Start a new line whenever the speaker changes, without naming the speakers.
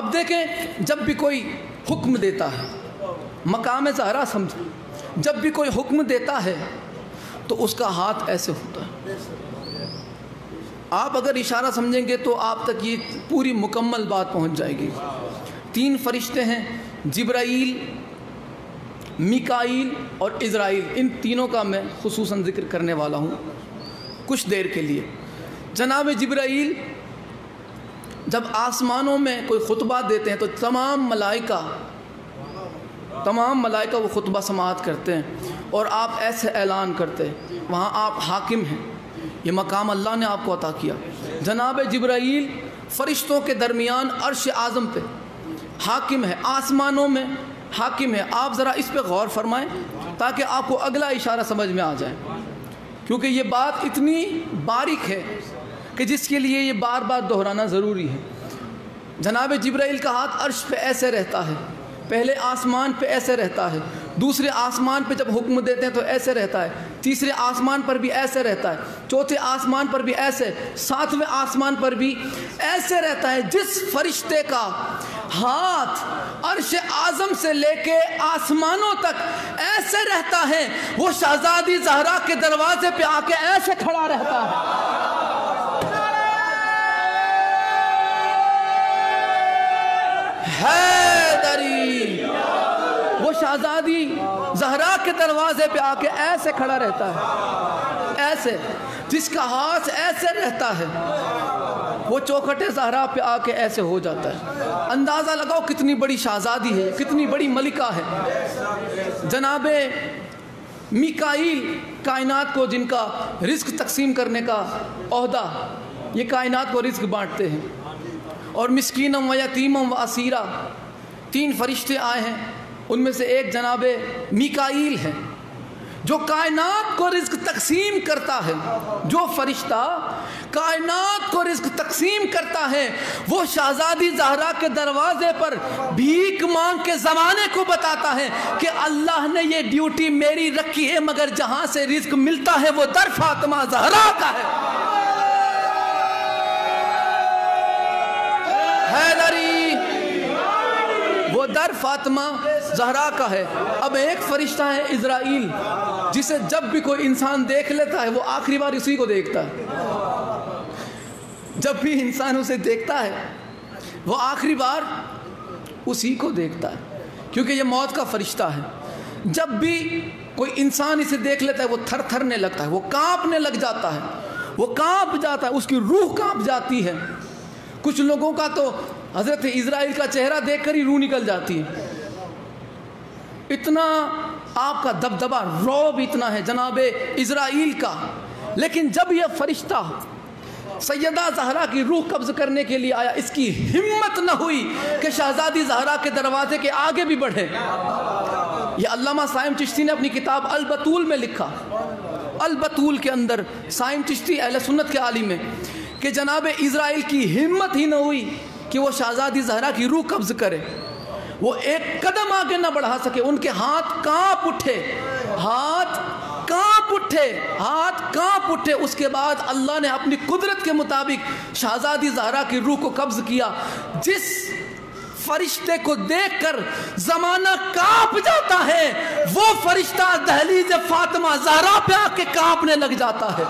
اب دیکھیں جب بھی کوئی حکم دیتا ہے، مقام زہرا سمجھیں، جب بھی کوئی حکم دیتا ہے تو اس کا ہاتھ ایسے ہوتا ہے. آپ اگر اشارہ سمجھیں گے تو آپ تک یہ پوری مکمل بات پہنچ جائے گی. 3 فرشتے ہیں، جبرائیل، میکائیل اور عزرائیل. ان تینوں کا میں خصوصاً ذکر کرنے والا ہوں کچھ دیر کے لیے. جناب جبرائیل جب آسمانوں میں کوئی خطبہ دیتے ہیں تو تمام ملائکہ وہ خطبہ سماعت کرتے ہیں اور آپ ایسے اعلان کرتے ہیں، وہاں آپ حاکم ہیں، یہ مقام اللہ نے آپ کو عطا کیا. جناب جبرائیل فرشتوں کے درمیان عرش اعظم پہ حاکم ہے، آسمانوں میں حاکم ہے. آپ ذرا اس پہ غور فرمائیں تاکہ آپ کو اگلا اشارہ سمجھ میں آ جائے، کیونکہ یہ بات اتنی باریک ہے کہ جس کے لیے یہ بار بار دہرانا ضروری ہے. جناب جبرائیل کا ہاتھ عرش پہ ایسے رہتا ہے، پہلے آسمان پہ ایسے رہتا ہے، دوسرے آسمان پہ جب حکم دیتے ہیں تو ایسے رہتا ہے، تیسرے آسمان پر بھی ایسے رہتا ہے، چوتھے آسمان پر بھی ایسے، 7ویں آسمان پر بھی ایسے رہتا ہے. جس فرشتے کا ہاتھ عرش اعظم سے لے کے آسمانوں تک ایسے رہتا ہے وہ شہزادی زہرا کے دروازے پہ آ کے ایسے کھڑا رہتا ہے. حیدری، وہ شہزادی زہرا کے دروازے پہ آ کے ایسے کھڑا رہتا ہے، ایسے. جس کا ہاتھ ایسے رہتا ہے وہ چوکھٹ زہرا پہ آ کے ایسے ہو جاتا ہے. اندازہ لگاؤ کتنی بڑی شہزادی ہے، کتنی بڑی ملکہ ہے. جناب میکائیل کائنات کو، جن کا رزق تقسیم کرنے کا عہدہ، یہ کائنات کو رزق بانٹتے ہیں. اور مسکینم و یتیمم و اسیرا 3 فرشتے آئے ہیں، ان میں سے ایک جناب میکائیل ہے جو کائنات کو رزق تقسیم کرتا ہے. جو فرشتہ کائنات کو رزق تقسیم کرتا ہے وہ شہزادی زہرا کے دروازے پر بھیک مانگ کے زمانے کو بتاتا ہے کہ اللہ نے یہ ڈیوٹی میری رکھی ہے، مگر جہاں سے رزق ملتا ہے وہ در فاطمہ زہرا کا ہے. حیدری، وہ در فاطمہ زہرا کا ہے. اب ایک فرشتہ ہے عزرائیل، جسے جب بھی کوئی انسان دیکھ لیتا ہے وہ آخری بار اسی کو دیکھتا ہے. جب بھی انسان اسے دیکھتا ہے وہ آخری بار اسی کو دیکھتا ہے، کیونکہ یہ موت کا فرشتہ ہے. جب بھی کوئی انسان اسے دیکھ لیتا ہے وہ تھر تھرنے لگتا ہے، وہ کانپنے لگ جاتا ہے، وہ کانپ جاتا ہے، اس کی روح کانپ جاتی ہے. کچھ لوگوں کا تو حضرت عزرائیل کا چہرہ دیکھ کر ہی روح نکل جاتی ہے. اتنا آپ کا دبدبہ، رعب اتنا ہے جناب عزرائیل کا. لیکن جب یہ فرشتہ سیدہ زہرا کی روح قبض کرنے کے لیے آیا، اس کی ہمت نہ ہوئی کہ شہزادی زہرا کے دروازے کے آگے بھی بڑھے. یہ علامہ سائم چشتی نے اپنی کتاب البتول میں لکھا. البتول کے اندر سائم چشتی اہل سنت کے عالم ہے کہ جناب عزرائیل کی ہمت ہی نہ ہوئی کہ وہ شہزادی زہرا کی روح قبض کرے. وہ ایک قدم آگے نہ بڑھا سکے، ان کے ہاتھ کانپ اٹھے، ہاتھ کانپ اٹھے. اس کے بعد اللہ نے اپنی قدرت کے مطابق شہزادی زہرا کی روح کو قبض کیا. جس فرشتے کو دیکھ کر زمانہ کانپ جاتا ہے وہ فرشتہ دہلیز فاطمہ زہرا پہ آ کے کانپنے لگ جاتا ہے.